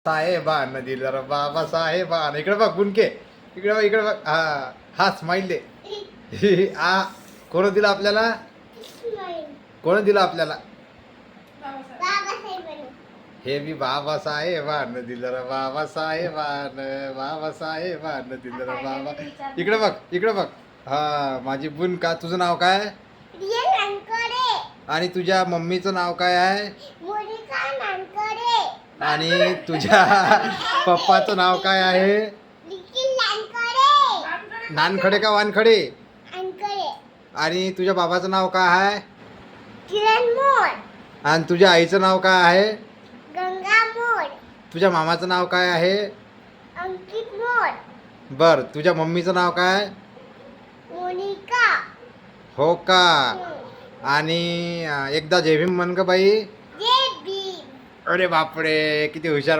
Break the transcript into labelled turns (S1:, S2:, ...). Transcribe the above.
S1: साहेबान दिलं रे बाबा साहेबान. इकडे बघ बुनके, इकडे बघ, इकडे बघ. हा हा स्माइल दे. हा कोण दिला आपल्याला? कोण दिला आपल्याला? हे बी बाबासाहेबान दिलं रे बाबासाहेबान, बाबासाहेबान दिलं रे बाबा. इकडे बघ, इकडे बघ. हा माझी बुन. का तुझं नाव काय? आणि तुझ्या मम्मीचं नाव काय आहे? आणि तुझ्या पप्पाचं नाव काय आहे? नानखडे का वानखडे? आणि तुझ्या बाबाचं नाव काय आहे? आणि तुझ्या आईचं नाव काय आहे? तुझ्या मामाचं नाव काय आहे? बर, तुझ्या मम्मीचं नाव काय? हो का? आणि एकदा जय भीम म्हण ग बाई. अरे बापरे, किती हुशार.